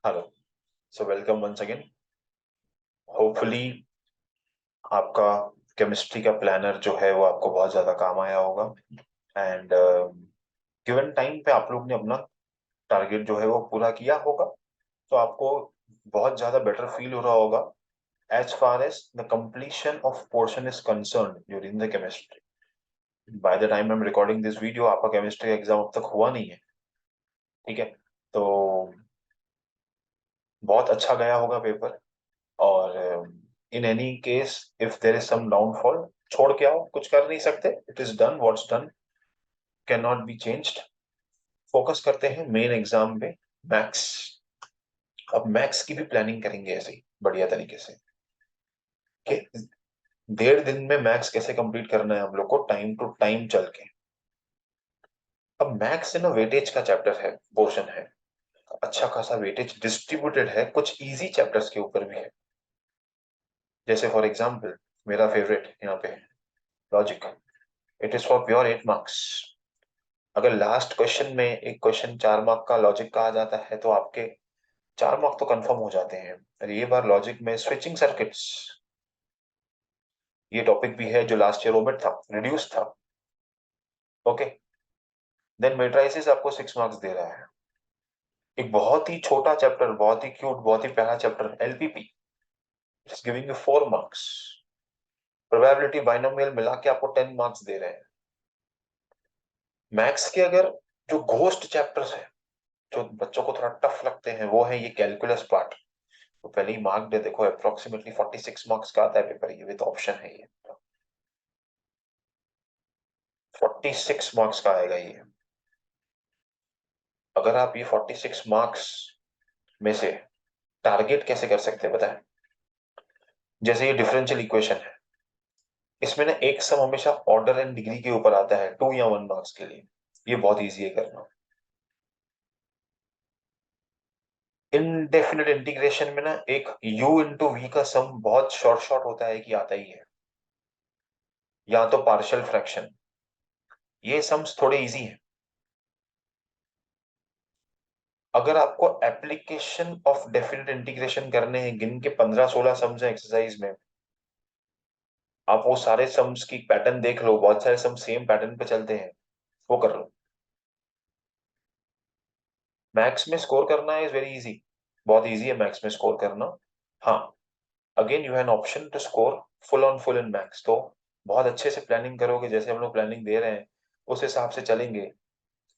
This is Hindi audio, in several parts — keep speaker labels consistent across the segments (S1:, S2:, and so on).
S1: Hello. So welcome once again. Hopefully आपका केमिस्ट्री का प्लानर जो है वो आपको बहुत ज्यादा काम आया होगा। एंड गिवन टाइम पे आप लोग ने अपना टारगेट जो है वो पूरा किया होगा। तो आपको बहुत ज्यादा बेटर फील हो रहा होगा as far as the completion of portion is concern during the chemistry. By the time I am recording this video आपका केमिस्ट्री एग्जाम अब तक हुआ नहीं है। ठीक है। तो बहुत अच्छा गया होगा पेपर। और in any case if there is some downfall, छोड़ के आओ, कुछ कर नहीं सकते। It is done, what's done can not be changed. Focus करते हैं मेन एग्जाम पे, मैथ्स। अब मैथ्स की भी प्लानिंग करेंगे ऐसे ही बढ़िया तरीके से कि 1.5 दिन में मैथ्स कैसे कंप्लीट करना है हम लोग को, टाइम टू टाइम चल के। अब मैथ्स से ना वेटेज का चैप्टर है, पोर्शन है, अच्छा खासा वेटेज डिस्ट्रीब्यूटेड है, कुछ इजी चैप्टर्स के ऊपर भी है। जैसे फॉर एग्जाम्पल मेरा फेवरेट यहाँ पे logic. It is for pure 8 marks. अगर लास्ट क्वेश्चन में एक क्वेश्चन 4 मार्क का लॉजिक का आ जाता है तो आपके 4 मार्क तो कंफर्म हो जाते हैं। और ये बार लॉजिक में स्विचिंग सर्किट्स, ये टॉपिक भी है जो लास्ट ईयर ओमिट था, रिड्यूस था। ओके। देन मेट्राइसिस आपको 6 मार्क्स दे रहा है। एक बहुत ही छोटा चैप्टर, बहुत ही क्यूट, बहुत ही प्यारा chapter LPP, it's giving you 4 marks. Probability binomial मिला के आपको 10 मार्क्स दे रहे हैं। मैथ्स के अगर जो घोस्ट चैप्टर्स है, जो बच्चों को थोड़ा टफ लगते हैं, वो है ये कैलकुलस पार्ट। तो पहले ही मार्क दे देखो, अप्रोक्सीमेटली 46 मार्क्स का आता है पेपर, ये विद ऑप्शन है ये। 46 मार्क्स का आएगा ये। अगर आप ये 46 मार्क्स में से टारगेट कैसे कर सकते हैं बताएं। जैसे ये डिफरेंशियल इक्वेशन है, इसमें ना एक सम हमेशा ऑर्डर एंड डिग्री के ऊपर आता है 2 या 1 मार्क्स के लिए। ये बहुत इजी है करना। इनडेफिनेट इंटीग्रेशन में ना एक u इंटू वी का सम बहुत शॉर्ट शॉर्ट होता है कि आता ही है, या तो पार्शियल फ्रैक्शन। ये सम्स थोड़े इजी हैं। अगर आपको एप्लीकेशन ऑफ डेफिनेट इंटीग्रेशन करने हैं, गिन के 15-16 सम्स हैं एक्सरसाइज में, आप वो सारे सम्स की पैटर्न देख लो, बहुत सारे सम सेम पैटर्न पे चलते हैं, वो कर लो। मैथ्स में स्कोर करना इज वेरी इजी, बहुत इजी है मैथ्स में स्कोर करना। हाँ, again you have an option to score full on full in maths. तो बहुत अच्छे से प्लानिंग करोगे, जैसे हम लोग प्लानिंग दे रहे हैं उस हिसाब से चलेंगे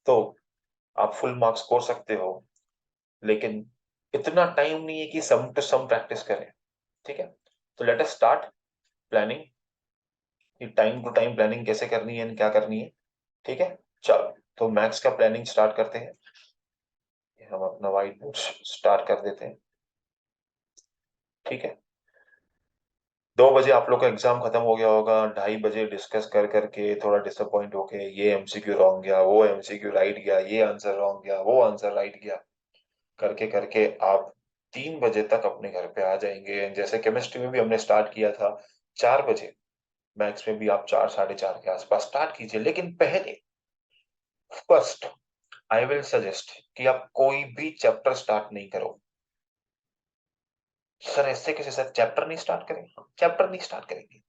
S1: तो आप फुल मार्क्स स्कोर सकते हो। लेकिन इतना टाइम नहीं है कि सम टू सम प्रैक्टिस करें। ठीक है। तो लेट अस स्टार्ट प्लानिंग, कि टाइम टू टाइम प्लानिंग कैसे करनी है, क्या करनी है। ठीक है। चलो, तो मैथ्स का प्लानिंग स्टार्ट करते हैं। हम अपना व्हाइट बोर्ड स्टार्ट कर देते हैं। ठीक है। 2 बजे आप लोग का एग्जाम खत्म हो गया होगा, 2:30 बजे डिस्कस कर करके थोड़ा डिसअपॉइंट होके, ये एमसीक्यू रॉन्ग गया, वो एमसीक्यू राइट गया, ये आंसर रॉन्ग गया, वो आंसर राइट गया, करके करके आप 3 बजे तक अपने घर पे आ जाएंगे। जैसे केमिस्ट्री में भी हमने स्टार्ट किया था 4 बजे, मैथ्स में भी आप 4, 4:30 के आसपास स्टार्ट कीजिए। लेकिन पहले फर्स्ट आई विल सजेस्ट कि आप कोई भी चैप्टर स्टार्ट नहीं करो। सर ऐसे कैसे सर, चैप्टर नहीं स्टार्ट करेंगे? चैप्टर नहीं स्टार्ट करेंगे।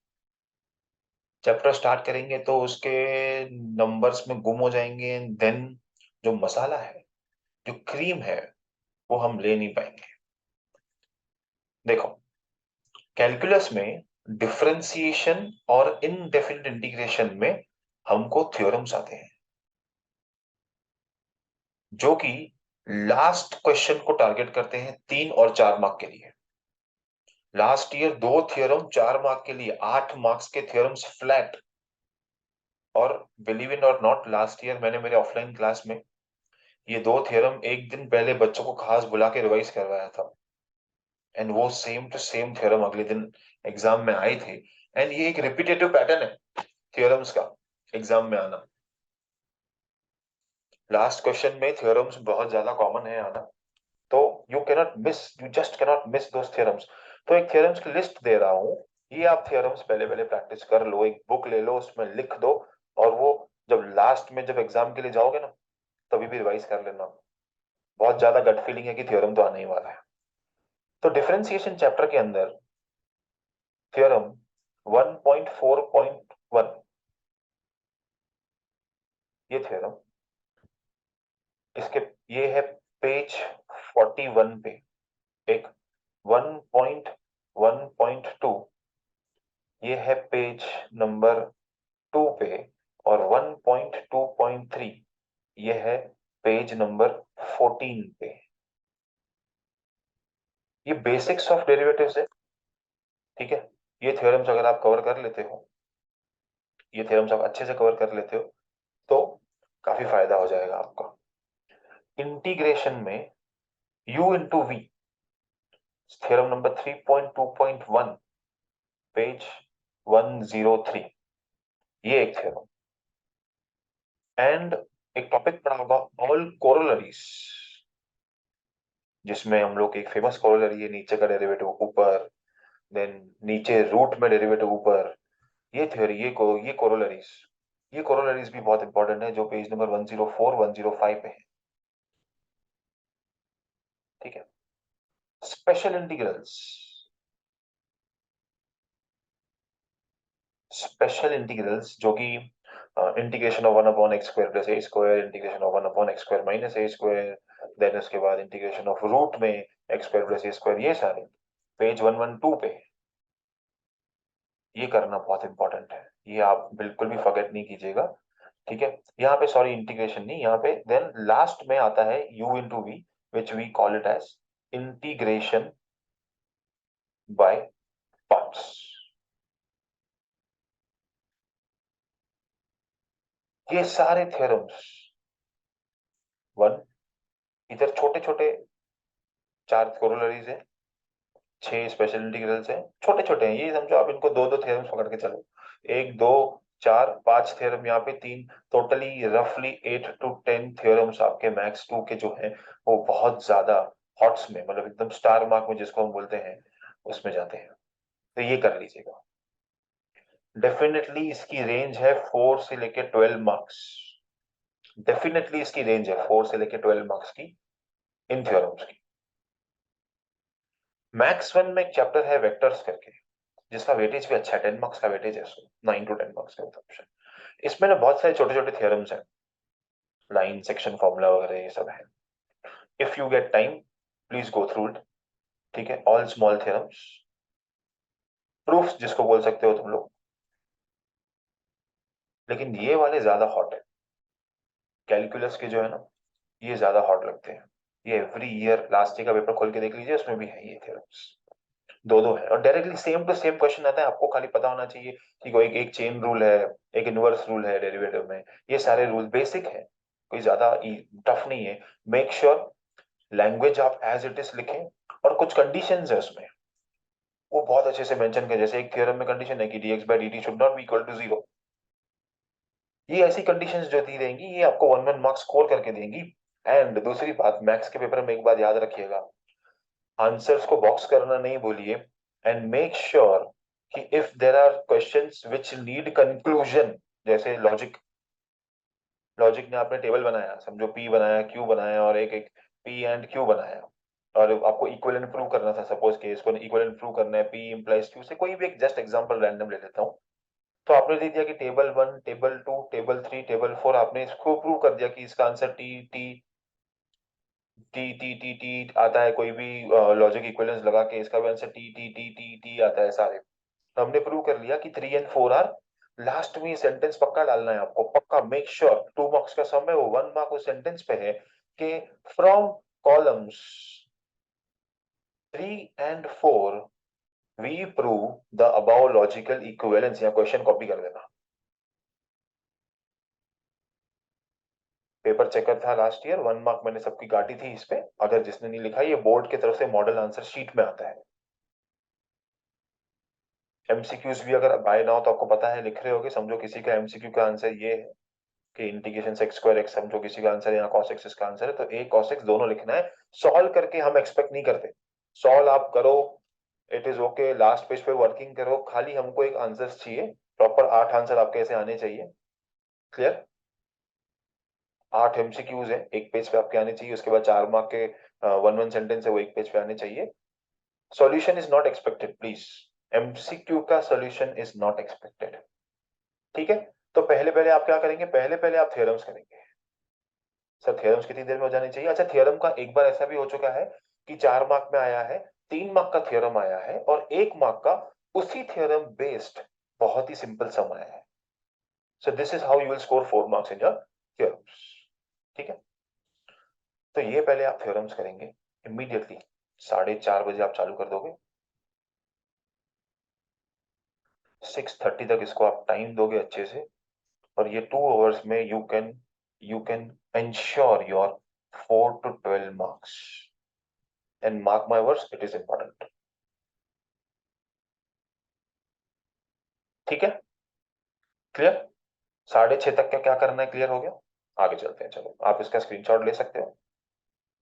S1: चैप्टर स्टार्ट करेंगे तो उसके नंबर्स में गुम हो जाएंगे। देन जो मसाला है, जो क्रीम है, वो हम ले नहीं पाएंगे। देखो, कैलकुलस में डिफरेंशिएशन और इनडेफिनिट इंटीग्रेशन में हमको थ्योरम्स आते हैं जो कि लास्ट क्वेश्चन को टारगेट करते हैं 3 और 4 मार्क के लिए। लास्ट ईयर 2 थ्योरम 4 मार्क के लिए, 8 मार्क्स के थ्योरम्स फ्लैट। और बिलीव इन और नॉट, लास्ट ईयर मैंने मेरे ऑफलाइन क्लास में ये 2 थ्योरम एक दिन पहले बच्चों को खास बुला के रिवाइज करवाया था। एंड वो सेम टू सेम थ्योरम अगले दिन एग्जाम में आए थे। एंड ये एक रिपीटेटिव पैटर्न है थ्योरम्स का एग्जाम में आना। लास्ट क्वेश्चन में थ्योरम्स बहुत ज्यादा कॉमन है आना। तो you cannot miss, you just cannot miss those theorems. तो एक थ्योरम्स की लिस्ट दे रहा हूँ, ये आप थ्योरम्स पहले पहले प्रैक्टिस कर लो, एक बुक ले लो, उसमें लिख दो। और वो जब लास्ट में जब एग्जाम के लिए जाओगे ना, तभी भी रिवाइज कर लेना। बहुत ज्यादा गट फीलिंग है कि थ्योरम तो आने ही वाला है। तो डिफरेंशिएशन चैप्टर के अंदर थ्योरम 1.4.1, ये थ्योरम, इसके, ये है पेज 41 पे। एक 1.1.2, ये है पेज नंबर 2 पे। और 1.2.3, ये है पेज नंबर 14 पे। ये बेसिक्स ऑफ डेरिवेटिव्स है, ठीक है। ये थ्योरम्स अगर आप कवर कर लेते हो, ये थ्योरम्स आप अच्छे से कवर कर लेते हो, तो काफी फायदा हो जाएगा आपका इंटीग्रेशन में। u into v, theorem number 3.2.1, page 103, ये एक थ्योरम। एंड एक टॉपिक पढ़ा होगा ऑल कोरोलरीज, जिसमें हम लोग एक फेमस कोरोलरी है, नीचे का डेरिवेटिव ऊपर, देन नीचे रूट में डेरिवेटिव ऊपर। ये थ्योरी, ये कोरोलरीज, ये कोरोलरीज भी बहुत इंपॉर्टेंट है, जो पेज नंबर 104 105 पे है, ठीक है। स्पेशल इंटीग्रल्स, स्पेशल इंटीग्रल्स जो कि integration of 1/x² plus a², integration of 1/x² minus a², then उसके बाद इंटीग्रेशन ऑफ रूट में x² प्लस a², ये सारे पेज 112 पे। ये करना बहुत इंपॉर्टेंट है, ये आप बिल्कुल भी फॉरगेट नहीं कीजिएगा, ठीक है। यहाँ पे सॉरी इंटीग्रेशन नहीं, यहाँ पे देन लास्ट में आता है u into v, which we call it as integration by parts. ये सारे थ्योरम्स, वन, इधर छोटे छोटे 4 कोरोलरीज है, 6 स्पेशल इंटीग्रल्स हैं, छोटे छोटे हैं, ये समझो आप इनको दो दो थ्योरम्स पकड़ के चलो। एक, दो, चार, पांच थ्योरम, यहाँ पे तीन, टोटली रफली 8 to 10 थ्योरम्स आपके मैक्स 2 के जो हैं, वो बहुत ज्यादा हॉट्स में, मतलब एकदम स्टार मार्क में जिसको हम बोलते हैं, उसमें जाते हैं। तो ये कर लीजिएगा। डेफिनेटली इसकी रेंज है 4 से लेके 12 मार्क्स, डेफिनेटली इसकी रेंज है 4 से लेके 12 मार्क्स की, इन थ्योरम्स की। मैक्स 1 में एक चैप्टर है वेक्टर्स करके, जिसका वेटेज भी अच्छा है, 10 मार्क्स का वेटेज है, 9 to 10 मार्क्स का ऑप्शन। इसमें ना बहुत सारे छोटे छोटे थ्योरम्स हैं, लाइन सेक्शन फॉर्मूला वगैरह ये सब है। If you get time, please go through it, ठीक है। ऑल स्मॉल थ्योरम्स, प्रूफ्स जिसको बोल सकते हो तुम लोग, लेकिन ये वाले ज्यादा हॉट है, कैलकुलस के जो है ना, ये ज्यादा हॉट लगते हैं। ये एवरी ईयर लास्ट ईयर का पेपर खोल के देख लीजिए, उसमें भी है ये थ्योरम्स, दो दो है, और directly same to same question आता है। आपको खाली पता होना चाहिए कि कोई एक चेन रूल है, एक इनवर्स रूल है डेरिवेटिव में, ये सारे रूल बेसिक है, कोई ज्यादा टफ नहीं है। मेक श्योर लैंग्वेज आप एज इट इज लिखें, और कुछ कंडीशंस है उसमें, वो बहुत अच्छे से मेंशन किया। जैसे एक थ्योरम में कंडीशन है कि dx/dt should not be equal to 0। ये ऐसी कंडीशंस जो दी रहेंगी, ये आपको 1 1 मार्क्स स्कोर करके देंगी। एंड दूसरी बात, मैथ्स के पेपर में एक बात याद रखिएगा, आंसर्स को बॉक्स करना नहीं भूलिए। एंड मेक श्योर कि if there are questions which need conclusion, जैसे लॉजिक, लॉजिक ने आपने टेबल बनाया, समझो पी बनाया, क्यू बनाया, और एक एक पी एंड क्यू बनाया, और आपको इक्विवेलेंट प्रूव करना था, सपोज के इसको इक्विवेलेंट प्रूव करना है पी इंप्लाइज क्यू से, कोई भी एक जस्ट एग्जांपल रैंडम ले लेता हूँ। तो आपने दे दिया कि टेबल 1, टेबल 2, टेबल 3, टेबल 4, आपने इसको प्रूव कर दिया कि इसका answer T T T T T T आता है, कोई भी लॉजिक इक्विवेलेंस लगा के इसका भी answer T T T T T आता है सारे। तो हमने प्रूव कर लिया कि 3 and 4 आर, लास्ट में ये सेंटेंस पक्का डालना है आपको, पक्का मेक श्योर 2 मार्क्स का सम है, वो 1 मार्क उस सेंटेंस पे है कि from columns 3 and 4 we prove the above logical equivalence, या क्वेश्चन कॉपी कर देना। पेपर चेकर था लास्ट ईयर, 1 मार्क मैंने सबकी काटी थी इस पे, अगर जिसने नहीं लिखा, ये बोर्ड की तरफ से मॉडल आंसर शीट में आता है। एमसीक्यूज भी अगर बाय नाउ तो आपको पता है लिख रहे होगे, समझो किसी का एमसीक्यू का आंसर ये है कि इंटीग्रेशन से x²x, समझो किसी का आंसर यहाँ cos x इसका आंसर है, तो a cos x दोनों लिखना है। सॉल्व करके हम एक्सपेक्ट नहीं करते, सॉल्व आप करो, it is okay, last page पे वर्किंग करो, खाली हमको एक आंसर चाहिए, प्रॉपर 8 आंसर आपके ऐसे आने चाहिए। क्लियर? 8 एमसीक्यूज है, एक पेज पे आपके आने चाहिए, उसके बाद 4 मार्क के 1 सेंटेंस है वो एक पेज पे आने चाहिए। Solution is not expected please, MCQ का सॉल्यूशन इज नॉट एक्सपेक्टेड। ठीक है, तो पहले पहले आप क्या करेंगे, पहले पहले आप थ्योरम्स करेंगे। सर थ्योरम्स कितनी देर में हो जानी चाहिए? अच्छा, थ्योरम का एक बार ऐसा भी हो चुका है कि 4 मार्क में आया है, 3 मार्क का थ्योरम आया है और 1 मार्क का उसी थ्योरम बेस्ड बहुत ही सिंपल सम आया है। So this is how you will score 4 marks in your theorems. ठीक है, तो ये पहले आप थ्योरम्स करेंगे इमीडिएटली, 4:30 बजे आप चालू कर दोगे, 6:30 तक इसको आप टाइम दोगे अच्छे से, और ये 2 आवर्स में you can ensure your 4 to 12 marks, and mark my words, it is important. ठीक है, क्लियर? 6:30 तक क्या क्या करना है, क्लियर हो गया? आगे चलते हैं, चलो आप इसका स्क्रीनशॉट ले सकते हो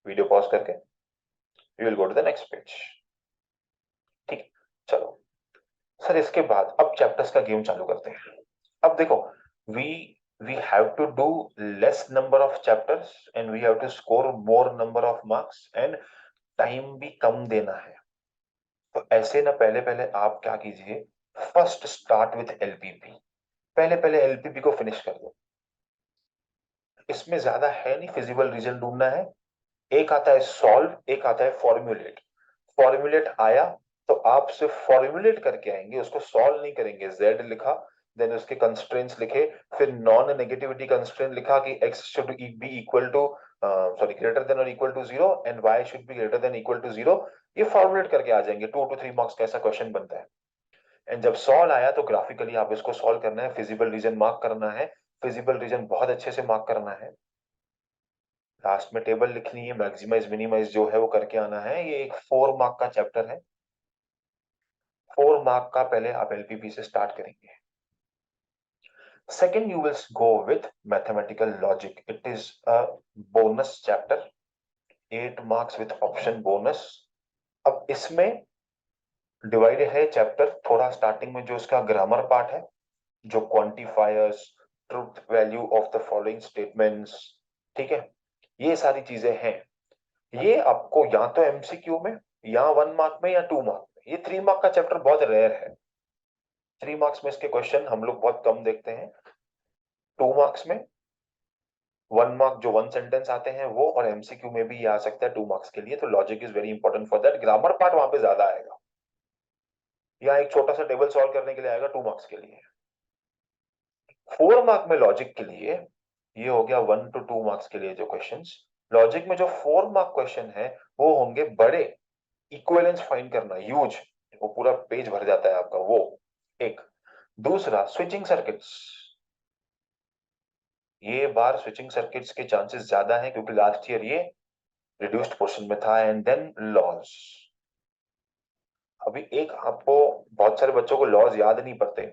S1: वीडियो पॉज करके, you will go to the next page. ठीक है, चलो सर इसके बाद अब चैप्टर्स का गेम चालू करते हैं। अब देखो, we we have to do less number of chapters and we have to score more number of marks, and time भी कम देना है। तो ऐसे ना पहले पहले आप क्या कीजिए, फर्स्ट स्टार्ट विथ एलपीपी, पहले पहले एलपीपी को फिनिश कर दो। इसमें ज्यादा है नहीं, फिजिबल रीजन ढूंढना है। एक आता है सॉल्व, एक आता है फॉर्म्युलेट। फॉर्म्युलेट आया तो आप सिर्फ फॉर्म्युलेट करके आएंगे, उसको सॉल्व नहीं करेंगे। जेड लिखा, देन उसके कंस्ट्रेंट्स लिखे, फिर नॉन नेगेटिविटी कंस्ट्रेंट लिखा कि x should be equal to sorry greater than और equal to 0 and y should be greater than equal to 0। ये फॉर्मुलेट करके आ जाएंगे, 2 to 3 मार्क्स का ऐसा क्वेश्चन बनता है। एंड जब सॉल्व आया तो ग्राफिकली आप इसको सॉल्व करना है, फिजिबल रीजन मार्क करना है, फिजिबल रीजन बहुत अच्छे से मार्क करना है। लास्ट में टेबल लिखनी है, मैक्सिमाइज मिनिमाइज जो है वो करके आना है। ये एक 4 मार्क का चैप्टर है, 4 मार्क का पहले आप एलपीपी से स्टार्ट करेंगे। Second, you will go with mathematical logic. It is a bonus chapter, 8 marks with option bonus. अब इसमें डिवाइडेड है चैप्टर, थोड़ा स्टार्टिंग में जो इसका ग्रामर पार्ट है, जो quantifiers, truth value of the following statements, ठीक है, ये सारी चीजें हैं। ये आपको या तो एमसीक्यू में, या 1 मार्क में, या 2 मार्क में। ये 3 मार्क का चैप्टर बहुत रेयर है, 3 मार्क्स में इसके क्वेश्चन हम लोग बहुत कम देखते हैं। 2 मार्क्स में 1 मार्क जो 1 सेंटेंस आते हैं वो, और एमसीक्यू में भी ये आ सकता है 2 मार्क्स के लिए। तो logic is very important for that, grammar part वहां पे ज्यादा आएगा, या एक छोटा सा टेबल सॉल्व करने के लिए आएगा 2 मार्क्स के लिए। 4 मार्क में लॉजिक के लिए ये हो गया 1 to 2 मार्क्स के लिए जो क्वेश्चंस। लॉजिक में जो 4 मार्क क्वेश्चन है वो होंगे बड़े, इक्विवेलेंस फाइंड करना, ह्यूज, वो पूरा पेज भर जाता है आपका वो एक। दूसरा स्विचिंग सर्किट्स, ये बार स्विचिंग सर्किट्स के चांसेस ज्यादा हैं क्योंकि लास्ट ईयर ये रिड्यूस्ड पोर्शन में था। एंड देन लॉज, अभी एक आपको, बहुत सारे बच्चों को लॉज याद नहीं पड़ते।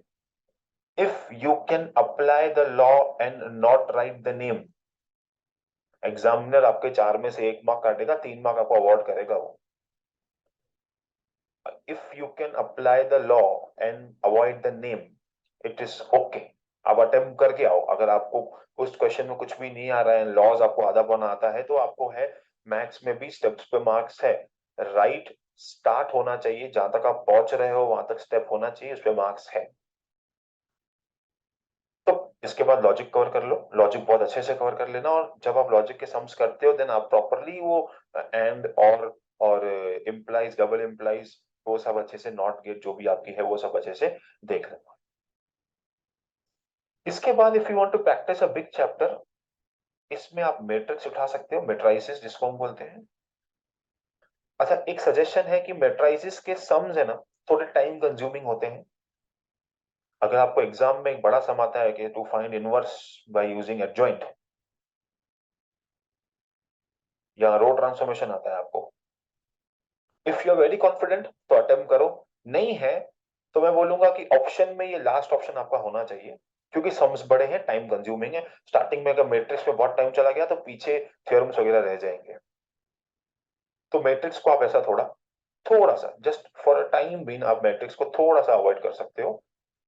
S1: If you can apply the law and not right the name, examiner आपके 4 में से 1 मार्क काटेगा, 3 मार्क आपको अवार्ड करेगा वो। If you can apply the law and avoid the name, it is okay. आप अटेम्प्ट करके आओ, अगर आपको उस क्वेश्चन में कुछ भी नहीं आ रहा है, लॉज आपको आधा पौना आता है, तो आपको है मैथ्स में भी स्टेप्स पे मार्क्स है। राइट स्टार्ट होना चाहिए, जहां तक आप पहुंच रहे हो वहां तक स्टेप होना चाहिए, उस पर मार्क्स है। तो इसके बाद लॉजिक कवर कर लो, लॉजिक बहुत अच्छे से कवर कर लेना, और जब आप लॉजिक के सम्स करते हो देन आप प्रॉपरली वो एंड और इम्प्लाइज, डबल इम्प्लाइज, वो सब अच्छे से, नॉट गेट जो भी आपकी है वो सब अच्छे से देख लेना। इसके बाद if you want to practice a big chapter, इसमें आप मैट्रिक्स उठा सकते हो, मैट्राइसिस जिसको हम बोलते हैं। अच्छा, एक सजेशन है कि मैट्राइसिस के सम्स है ना, थोड़े टाइम कंज्यूमिंग होते हैं। अगर आपको एग्जाम में एक बड़ा सम आता है कि to find inverse by using adjoint, या रो ट्रांसफॉर्मेशन आता है आपको, if you are very confident तो अटेम्प्ट करो। नहीं है तो मैं बोलूंगा कि ऑप्शन में ये लास्ट ऑप्शन आपका होना चाहिए, क्योंकि सम्स बड़े हैं, टाइम कंज्यूमिंग है। स्टार्टिंग में अगर मैट्रिक्स में बहुत टाइम चला गया तो पीछे थ्योरम्स वगैरह रह जाएंगे। तो मैट्रिक्स को आप ऐसा थोड़ा थोड़ा सा, just for a time being, आप मैट्रिक्स को थोड़ा सा अवॉइड कर सकते हो,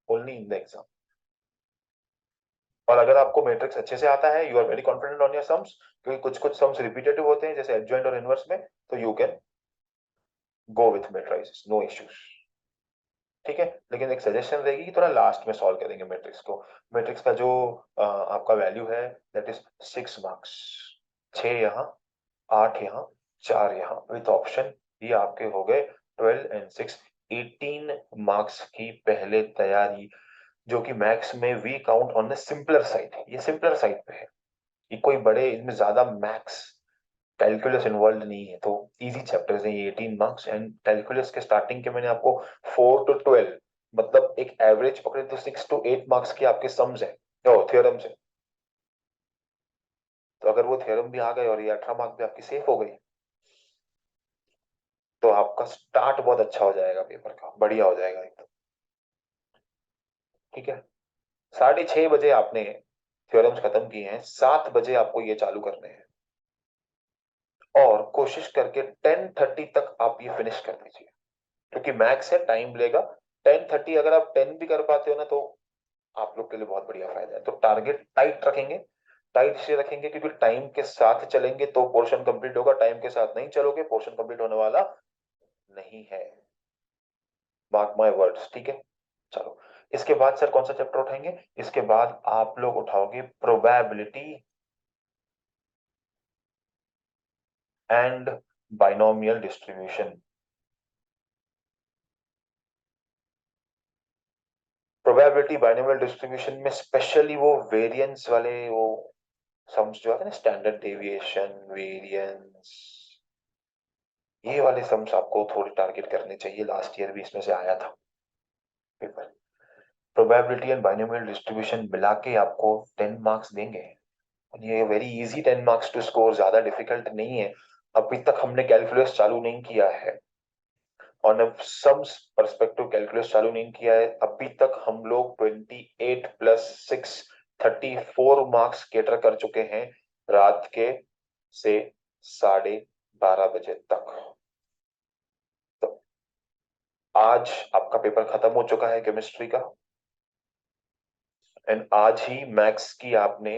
S1: ओनली इन द एग्जाम। और अगर आपको मैट्रिक्स अच्छे से आता है, you are very confident on your sums, क्योंकि कुछ कुछ सम्स रिपीटेटिव होते हैं जैसे एडजॉइंट और इनवर्स में, तो you can go with matrices, no issues. ठीक है, लेकिन एक सजेशन रहेगी कि थोड़ा लास्ट में सॉल्व करेंगे मैट्रिक्स को। मैट्रिक्स का जो आपका वैल्यू है दैट इज 6 मार्क्स। 6 यहाँ, 8 यहाँ, 4 यहाँ विथ ऑप्शन, ये आपके हो गए 12 and 6, 18 मार्क्स की पहले तैयारी, जो कि मैथ्स में we count on the simpler side है, ये सिंपलर साइड पे है। ये कोई बड़े इसमें ज्यादा मैथ्स कैलकुलस इन्वॉल्व नहीं है, तो इजी चैप्टर्स हैं ये 18 मार्क्स। एंड कैलकुलस के स्टार्टिंग के मैंने आपको 4 to 12, मतलब एक एवरेज पकड़े तो 6 to 8 मार्क्स की आपके सम्स है, थ्योरम्स है। तो अगर वो थ्योरम भी आ गए और ये 18 मार्क्स भी आपकी सेफ हो गई, तो आपका स्टार्ट बहुत अच्छा हो जाएगा, पेपर का बढ़िया हो जाएगा एकदम। ठीक है, 6:30 बजे आपने थ्योरम्स खत्म किए हैं, 7 बजे आपको ये चालू करने हैं, और कोशिश करके 10:30 तक आप ये फिनिश कर दीजिए, क्योंकि मैक्स है, टाइम लेगा। 10:30 अगर आप 10 भी कर पाते हो ना, तो आप लोग के लिए बहुत बढ़िया फायदा है। तो टारगेट टाइट रखेंगे, टाइट से रखेंगे, क्योंकि टाइम के साथ चलेंगे तो पोर्शन कंप्लीट होगा, टाइम के साथ नहीं चलोगे पोर्शन कंप्लीट होने वाला नहीं है, मार्क माय वर्ड्स। ठीक है, चलो। इसके बाद सर कौन सा चैप्टर उठाएंगे? इसके बाद आप लोग उठाओगे probability and binomial distribution. Probability binomial distribution में स्पेशली वो वेरिएंस वाले वो सम्स जो आते हैं ना, स्टैंडर्ड डेविएशन, वेरिएंस, ये वाले सम्स आपको थोड़ी टारगेट करने चाहिए। लास्ट ईयर भी इसमें से आया था paper. Probability and binomial distribution मिला के आपको 10 मार्क्स देंगे। ये very easy 10 marks to score, ज्यादा डिफिकल्ट नहीं है। अभी तक हमने कैलकुलस चालू नहीं किया है, ऑन सम्स परस्पेक्टिव कैलकुलस चालू नहीं किया है अभी तक। हम लोग 28 + 6 34 मार्क्स केटर कर चुके हैं रात के से 12:30 बजे तक। तो आज आपका पेपर खत्म हो चुका है केमिस्ट्री का, एंड आज ही मैथ्स की आपने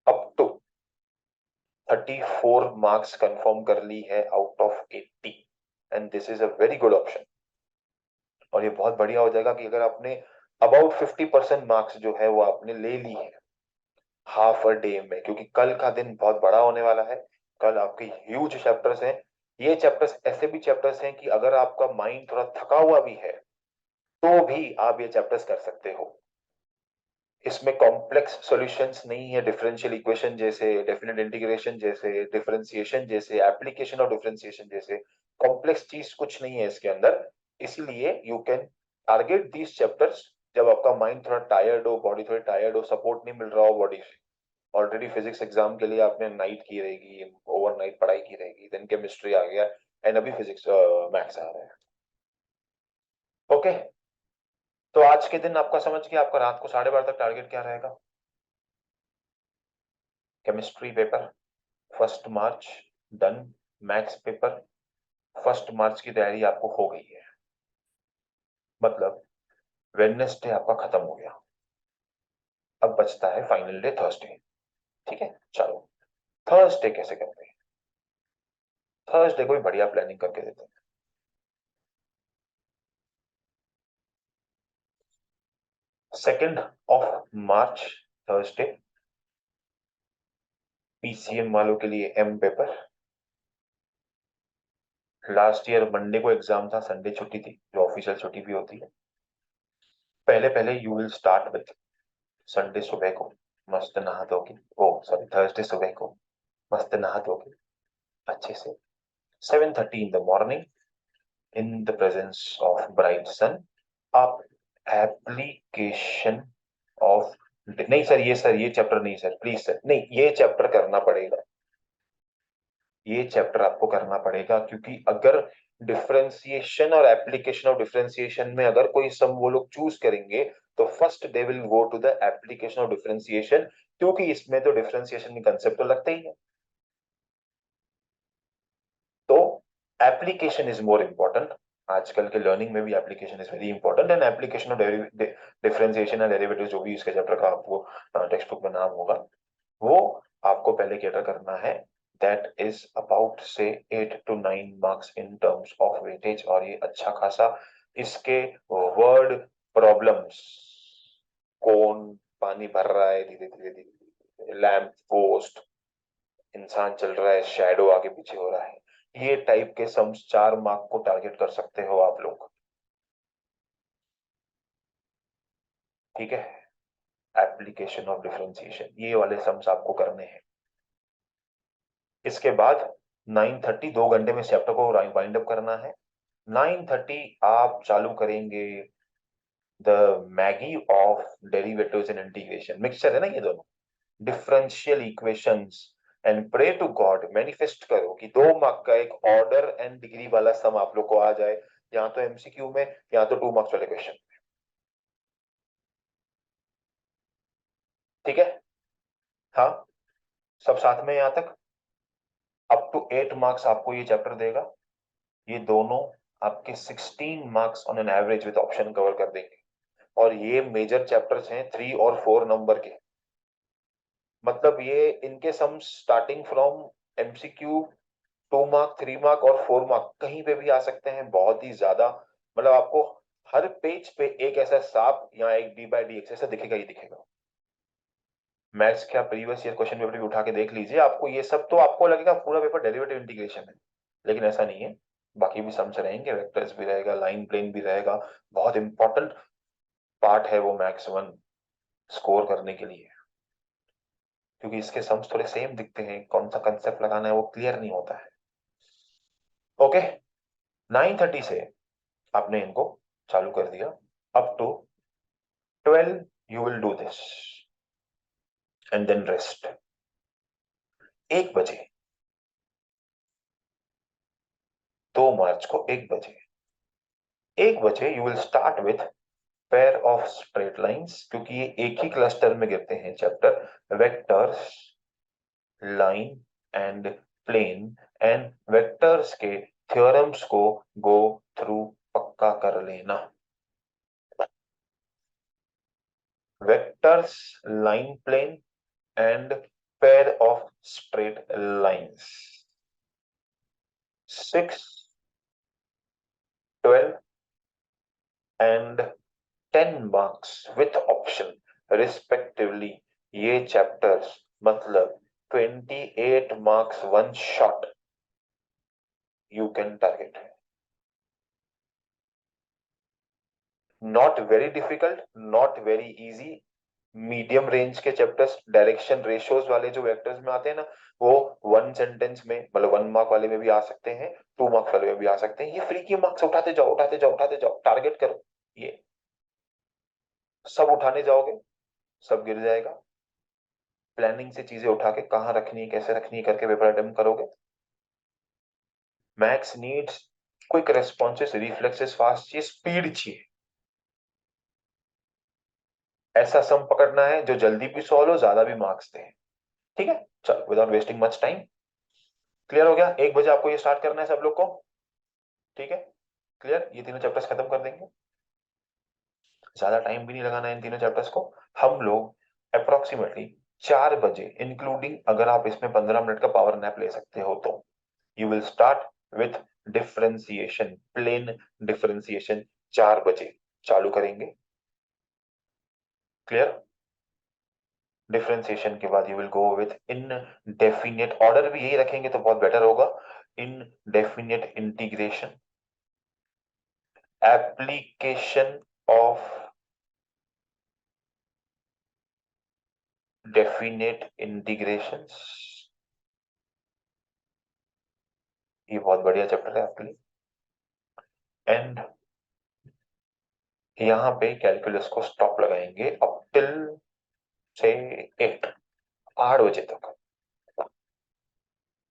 S1: अप टू 34 मार्क्स कंफर्म कर ली है out of 80, and this is a very good option. और ये बहुत बढ़िया हो जाएगा कि अगर आपने अबाउट 50% मार्क्स जो है वो आपने ले ली है हाफ अ डे में, क्योंकि कल का दिन बहुत बड़ा होने वाला है। कल आपके ह्यूज चैप्टर्स हैं। ये चैप्टर्स ऐसे भी चैप्टर्स हैं कि अगर आपका माइंड थोड़ा थका हुआ भी है, तो भी आप ये चैप्टर्स कर सकते हो। इसमें कॉम्प्लेक्स सॉल्यूशंस नहीं है, डिफरेंशियल इक्वेशन जैसे, डेफिनेट इंटीग्रेशन जैसे, डिफरेंशिएशन जैसे, एप्लीकेशन ऑफ डिफरेंशिएशन जैसे कॉम्प्लेक्स चीज कुछ नहीं है इसके अंदर। इसलिए you can target these chapters जब आपका माइंड थोड़ा टायर्ड हो, बॉडी थोड़ी टायर्ड हो, सपोर्ट नहीं मिल रहा हो बॉडी से। ऑलरेडी फिजिक्स एग्जाम के लिए आपने नाइट की रहेगी, ओवरनाइट पढ़ाई की रहेगी, देन केमिस्ट्री आ गया, एंड अभी फिजिक्स मैथ्स आ रहा है। ओके, तो आज के दिन आपका समझ गया, आपका रात को 12:30 तक टारगेट क्या रहेगा? केमिस्ट्री पेपर 1 मार्च डन, मैथ्स पेपर 1 मार्च की तैयारी आपको हो गई है, मतलब वेडनेसडे आपका खत्म हो गया। अब बचता है फाइनल डे थर्सडे। ठीक है, चलो थर्सडे कैसे करते हैं? थर्सडे को भी बढ़िया प्लानिंग करके देते हैं। 2 मार्च थर्सडे, पीसीएम वालों के लिए M paper. Last year Monday को एग्जाम था, संडे छुट्टी थी, जो ऑफिशियल छुट्टी भी होती है। पहले पहले you will start with Sunday सुबह को मस्त नहा धो के, ओ सॉरी थर्सडे सुबह को मस्त नहा धो के अच्छे से 7:30 in the morning, in the presence of bright sun, आप एप्लीकेशन ऑफ, नहीं सर ये, सर ये चैप्टर नहीं सर, प्लीज सर, नहीं ये चैप्टर करना पड़ेगा। ये चैप्टर आपको करना पड़ेगा, क्योंकि अगर डिफरेंशिएशन और एप्लीकेशन ऑफ डिफरेंशिएशन में अगर कोई सम वो लोग चूज करेंगे, तो first they will go to the application of differentiation, क्योंकि इसमें तो डिफरेंशिएशन की कंसेप्ट तो लगता ही है। तो एप्लीकेशन इज मोर इंपॉर्टेंट। आजकल के लर्निंग में भी application is very important, and application of differentiation and derivative, जो भी इसके चैप्टर का आपको टेक्स्ट बुक में नाम होगा, वो आपको पहले कैटर करना है। दैट इज अबाउट से 8 to 9 marks in terms of weightage, और ये अच्छा खासा इसके वर्ड प्रॉब्लम्स, कौन पानी भर रहा है धीरे धीरे धीरे, लैम्प पोस्ट, इंसान चल रहा है, शैडो आगे पीछे हो रहा है, ये टाइप के सम्स 4 मार्क को टारगेट कर सकते हो आप लोग। ठीक है, एप्लीकेशन ऑफ डिफरेंशिएशन, ये वाले सम्स आपको करने हैं। इसके बाद 9:30, 2 घंटे में चैप्टर को वाइंड अप करना है। 9:30 आप चालू करेंगे the Maggi of derivatives and integration, mixture है ना ये दोनों, differential equations, and pray to God, manifest करो कि 2 मार्क का एक ऑर्डर एंड डिग्री वाला सम आप लोग को आ जाए, या तो एमसीक्यू में या तो 2 मार्क्स वाले क्वेश्चन। ठीक है, हाँ, सब साथ में यहां तक। अप टू 8 मार्क्स आपको ये चैप्टर देगा, ये दोनों आपके 16 marks on an average with option cover कर देंगे, और ये मेजर चैप्टर्स हैं 3 और 4 नंबर के। मतलब ये इनके sum starting from MCQ 2 mark, 3 mark और 4 मार्क कहीं पे भी आ सकते हैं, बहुत ही ज्यादा। मतलब आपको हर पेज पे एक ऐसा सांप या एक डी बाई डी ऐसा दिखेगा ही दिखेगा। मैथ्स का प्रीवियस ईयर क्वेश्चन पेपर भी उठा के देख लीजिए, आपको ये सब तो आपको लगेगा पूरा पेपर डेरिवेटिव इंटीग्रेशन है, लेकिन ऐसा नहीं है। बाकी भी सम्स रहेंगे, वेक्टर्स भी रहेगा, लाइन प्लेन भी रहेगा। बहुत इंपॉर्टेंट पार्ट है वो मैथ्स 1 स्कोर करने के लिए, क्योंकि इसके सम्स थोड़े सेम दिखते हैं, कौन सा कंसेप्ट लगाना है वो क्लियर नहीं होता है। ओके, 9:30 से आपने इनको चालू कर दिया, up to 12 you will do this, and then rest. 1 बजे, 2 मार्च को 1 बजे, 1 बजे you will start with pair of straight lines, क्योंकि ये एक ही क्लस्टर में गिरते हैं chapter, vectors, line and plane, and vectors के थ्योरम्स को गो थ्रू पक्का कर लेना। Vectors, line plane and pair of straight lines, 6, 12 and 10 marks with option respectively. ये चैप्टर्स मतलब 28 marks one shot you can target. Not very difficult, not very easy, medium range के चैप्टर्स, डायरेक्शन रेशियोज वाले जो वेक्टर्स में आते हैं ना, वो 1 सेंटेंस में, मतलब 1 मार्क वाले में भी आ सकते हैं, 2 मार्क्स वाले में भी आ सकते हैं। ये फ्री की मार्क्स उठाते जाओ, उठाते जाओ, उठाते जाओ, टारगेट करो। ये सब उठाने जाओगे, सब गिर जाएगा। प्लानिंग से चीजें उठा के कहाँ रखनी है, कैसे रखनी है करके पेपर अटेम्प्ट करोगे। Maths needs quick responses, reflexes fast चाहिए, स्पीड चाहिए। ऐसा सम पकड़ना है जो जल्दी भी सॉल्व हो, ज्यादा भी मार्क्स दे। ठीक है, चलो without wasting much time, clear हो गया। 1 बजे आपको ये स्टार्ट करना है सब लोग को। ठीक है, क्लियर, ये तीनों चैप्टर्स खत्म कर देंगे, ज्यादा टाइम भी नहीं लगाना है इन तीनों चैप्टर्स को। हम लोग अप्रोक्सीमेटली 4 बजे, इंक्लूडिंग अगर आप इसमें 15 मिनट का पावर नैप ले सकते हो तो, you will start with differentiation, plain differentiation. 4 बजे चालू करेंगे, क्लियर। डिफरेंशिएशन के बाद you will go with indefinite, order भी यही रखेंगे तो बहुत बेटर होगा, indefinite integration, application of definite integrations, ये बहुत बढ़िया चैप्टर है आपके लिए। एंड यहाँ पे कैलकुलस को स्टॉप लगाएंगे अप टिल से 8 बजे तक।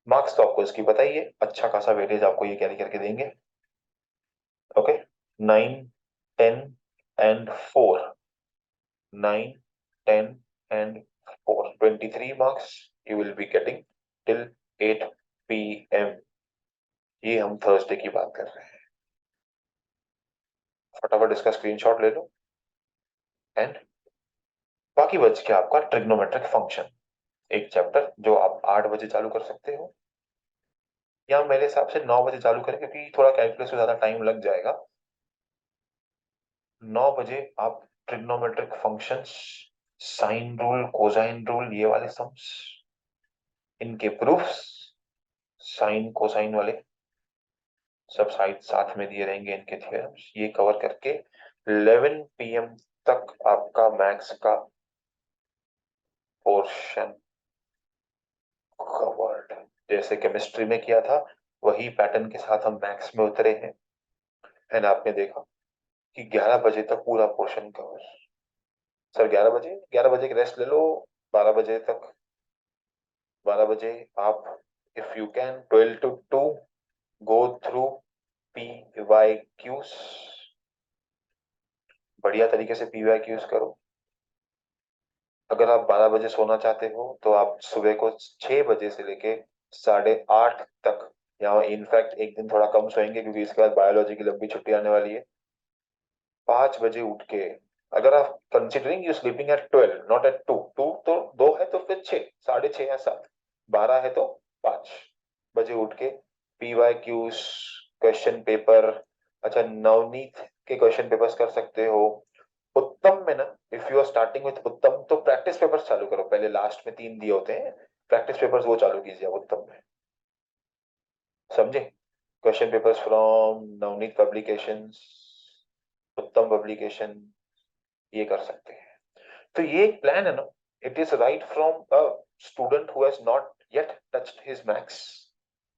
S1: मार्क्स तो आपको इसकी बताइए, अच्छा खासा वेटेज आपको ये कैरी करके देंगे। Okay, 9, 10 and 4, 9, 10 and 4, 23 marks you will be getting till 8 PM। ये हम थर्सडे की बात कर रहे हैं। फटाफट इसका स्क्रीनशॉट ले लो। एंड बाकी बच गया आपका ट्रिग्नोमेट्रिक फंक्शन, एक चैप्टर जो आप 8 बजे चालू कर सकते हो, या मेरे हिसाब से 9 बजे चालू करें, क्योंकि थोड़ा कैलकुलस में ज्यादा टाइम लग जाएगा। 9 बजे आप trigonometric functions, sine rule, cosine rule, ये वाले सम्स, इनके प्रूफ्स, साइन कोसाइन वाले सब साइड साथ में दिए रहेंगे, इनके थ्योरम्स ये कवर करके 11 PM तक आपका मैथ्स का पोर्शन कवर्ड। जैसे केमिस्ट्री में किया था वही पैटर्न के साथ हम मैथ्स में उतरे हैं। एंड आपने देखा कि 11 बजे तक पूरा पोर्शन कवर। सर 11 बजे, 11 बजे की रेस्ट ले लो, 12 बजे तक, 12 बजे आप if you can 12 to 2 go through PYQs, बढ़िया तरीके से PYQs करो। अगर आप 12 बजे सोना चाहते हो तो आप सुबह को 6 बजे से लेके 8:30 तक, या इनफैक्ट एक दिन थोड़ा कम सोएंगे क्योंकि इसके बाद बायोलॉजी की लंबी छुट्टी आने वाली है, 5 बजे उठ के, अगर आप considering you sleeping at 12 not at 2, 2 तो 2 है तो फिर 6, 6:30 या 7, 12 है तो 5 बजे उठ के PYQs, क्वेश्चन पेपर, अच्छा नवनीत के क्वेश्चन पेपर्स कर सकते हो। उत्तम में ना, if you are starting with Uttam तो प्रैक्टिस पेपर्स चालू करो, पहले लास्ट में 3 दिए होते हैं, प्रैक्टिस पेपर्स वो चालू कीजिए उत्तम में, समझे? Question papers from Navneet publications, उत्तम पब्लिकेशन, ये कर सकते हैं। तो ये एक प्लान है ना, it is right from a student who has not yet touched his maths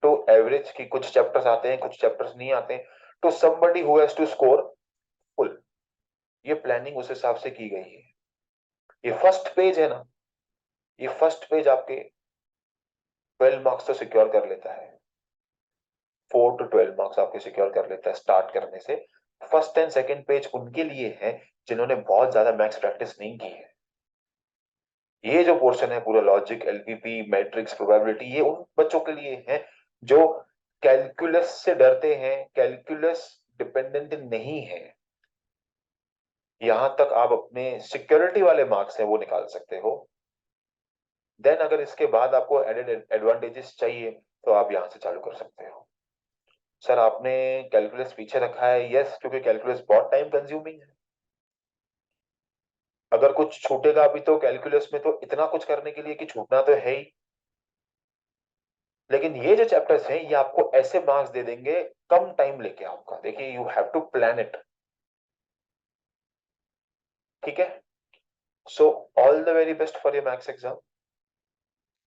S1: to average, की कुछ चैप्टर्स आते हैं कुछ चैप्टर्स नहीं आते हैं, to somebody who has to score full. ये प्लानिंग उस हिसाब से की गई है। ये फर्स्ट पेज है ना, ये फर्स्ट पेज आपके 12 मार्क्स तो सिक्योर कर लेता है, 4 to 12 मार्क्स आपके सिक्योर कर लेता है स्टार्ट करने से। फर्स्ट एंड सेकंड पेज उनके लिए है जिन्होंने बहुत ज्यादा मैथ्स प्रैक्टिस नहीं की है। ये जो पोर्शन है पूरा लॉजिक, LPP, मैट्रिक्स, प्रोबेबिलिटी, ये उन बच्चों के लिए है जो कैलकुलस से डरते हैं, कैलकुलस डिपेंडेंट नहीं है। यहां तक आप अपने सिक्योरिटी वाले मार्क्स हैं वो निकाल सकते हो। देन अगर इसके बाद आपको एडेड एडवांटेजेस चाहिए तो आप यहां से चालू कर सकते हो। सर आपने कैलकुलस पीछे रखा है, यस, क्योंकि कैलकुलस बहुत टाइम कंज्यूमिंग है। अगर कुछ छूटेगा अभी तो कैलकुलस में तो इतना कुछ करने के लिए कि छूटना तो है ही, लेकिन ये जो चैप्टर्स हैं ये आपको ऐसे मार्क्स दे देंगे कम टाइम लेके आपका, देखिए you have to plan it, ठीक है? So all the very best for your maths exam.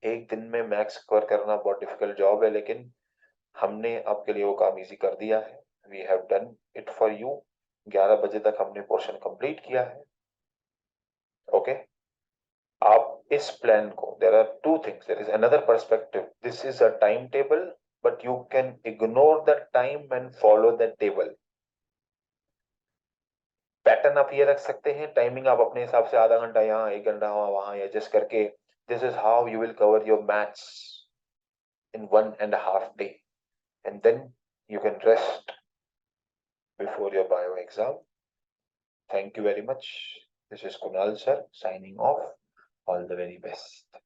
S1: एक दिन में मैथ्स कवर करना बहुत डिफिकल्ट जॉब है, लेकिन हमने आपके लिए वो काम इजी कर दिया है। We have done it for you. 11 बजे तक हमने पोर्शन कंप्लीट किया है। ओके, आप इस प्लान को, there are two things, there is another perspective, this is a time table but you can ignore the time and follow the table. Pattern आप ये रख सकते हैं, टाइमिंग आप अपने हिसाब से आधा घंटा यहाँ, 1 घंटा वहां एडजस्ट करके, this is how you will cover your maths in 1.5 day, and then you can rest before your bio exam. Thank you very much. This is Kunal sir signing off. All the very best.